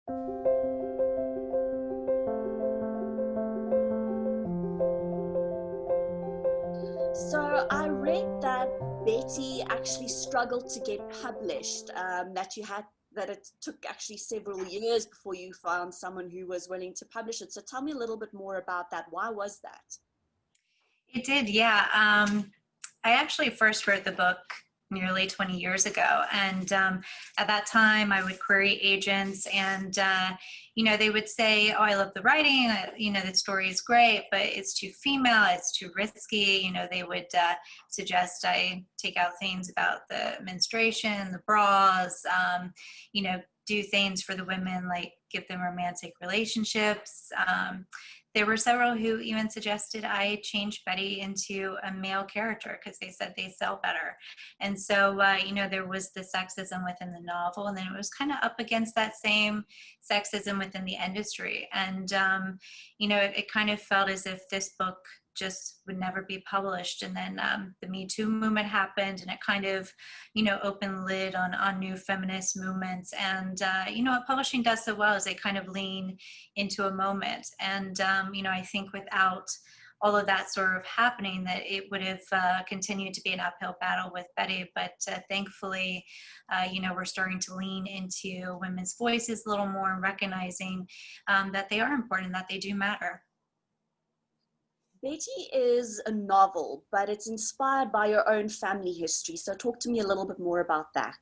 So I read that Betty actually struggled to get published, that it took actually several years before you found someone who was willing to publish it. So tell me a little bit more about that. Why was that? It did, yeah. I actually first wrote the book nearly 20 years ago. And at that time, I would query agents, and, they would say, oh, I love the writing. The story is great, but it's too female, it's too risky. They would suggest I take out things about the menstruation, the bras, do things for the women, like give them romantic relationships. There were several who even suggested I change Betty into a male character because they said they sell better. And so, there was the sexism within the novel, and then it was kind of up against that same sexism within the industry. And, it kind of felt as if this book just would never be published. And then the Me Too movement happened, and it kind of, opened the lid on new feminist movements. And, what publishing does so well is they kind of lean into a moment. And, I think without all of that sort of happening, that it would have continued to be an uphill battle with Betty. But thankfully, we're starting to lean into women's voices a little more and recognizing that they are important, that they do matter. Betty is a novel, but it's inspired by your own family history. So talk to me a little bit more about that.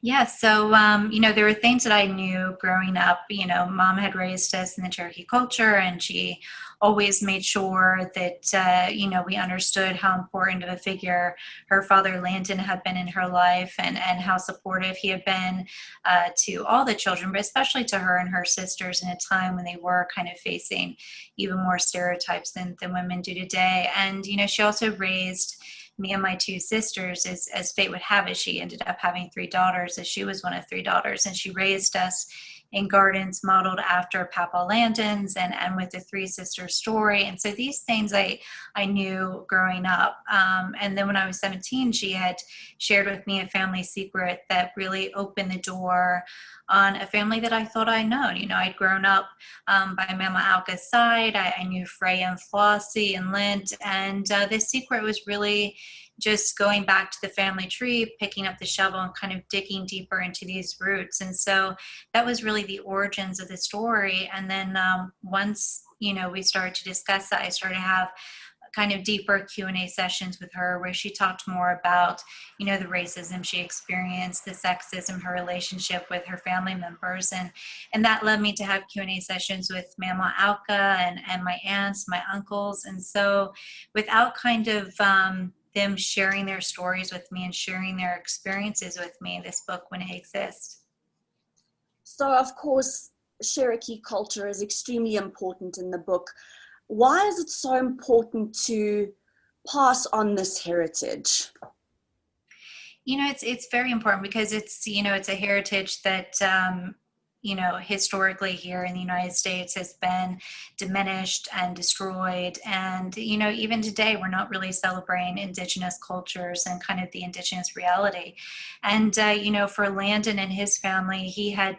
Yeah, so, there were things that I knew growing up. Mom had raised us in the Cherokee culture, and she always made sure that, we understood how important of a figure her father, Landon, had been in her life, and how supportive he had been to all the children, but especially to her and her sisters in a time when they were kind of facing even more stereotypes than women do today. And, she also raised me and my two sisters, as fate would have it. She ended up having three daughters, as she was one of three daughters, and she raised us in gardens modeled after Papa Landon's, and with the three sisters story. And so these things I knew growing up. And then when I was 17, she had shared with me a family secret that really opened the door on a family that I thought I'd known. I'd grown up by Mama Alka's side. I knew Freya and Flossie and Lint. And this secret was really just going back to the family tree, picking up the shovel and kind of digging deeper into these roots. And so that was really the origins of the story. And then once, we started to discuss that, I started to have kind of deeper Q&A sessions with her, where she talked more about, the racism she experienced, the sexism, her relationship with her family members. And that led me to have Q&A sessions with Mama Alka and my aunts, my uncles. And so without kind of them sharing their stories with me and sharing their experiences with me, this book wouldn't exist. So, of course, Cherokee culture is extremely important in the book. Why is it so important to pass on this heritage? It's very important because it's a heritage that, historically here in the United States has been diminished and destroyed. And, even today, we're not really celebrating indigenous cultures and kind of the indigenous reality. And, for Landon and his family, he had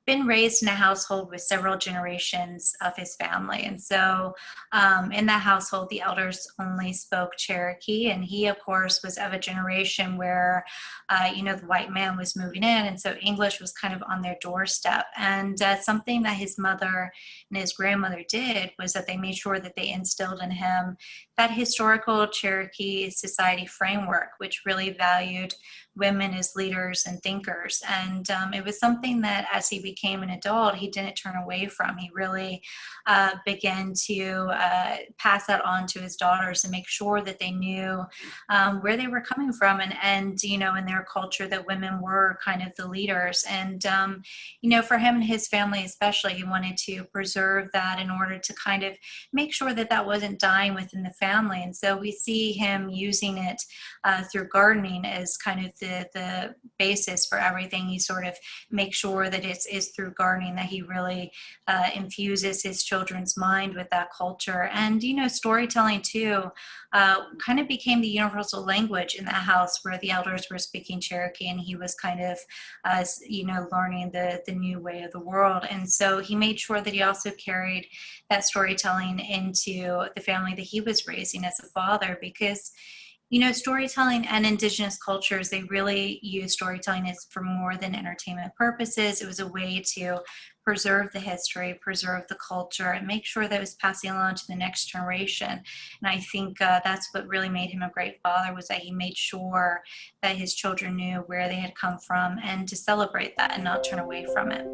been raised in a household with several generations of his family. And so in that household, the elders only spoke Cherokee. And he, of course, was of a generation where, the white man was moving in. And so English was kind of on their doorstep. And something that his mother and his grandmother did was that they made sure that they instilled in him that historical Cherokee society framework, which really valued women as leaders and thinkers. And it was something that as he became an adult, he didn't turn away from. He really began to pass that on to his daughters and make sure that they knew where they were coming from, and in their culture, that women were kind of the leaders. And for him and his family especially, he wanted to preserve that in order to kind of make sure that that wasn't dying within the family. And so we see him using it through gardening as kind of the basis for everything. He sort of makes sure that it's through gardening that he really infuses his children's mind with that culture. And, you know, storytelling too kind of became the universal language in that house, where the elders were speaking Cherokee and he was kind of, you know, learning the new way of the world. And so he made sure that he also carried that storytelling into the family that he was raising as a father, because, you know, storytelling and indigenous cultures, they really use storytelling as for more than entertainment purposes. It was a way to preserve the history, preserve the culture, and make sure that it was passing along to the next generation. And I think that's what really made him a great father, was that he made sure that his children knew where they had come from and to celebrate that and not turn away from it.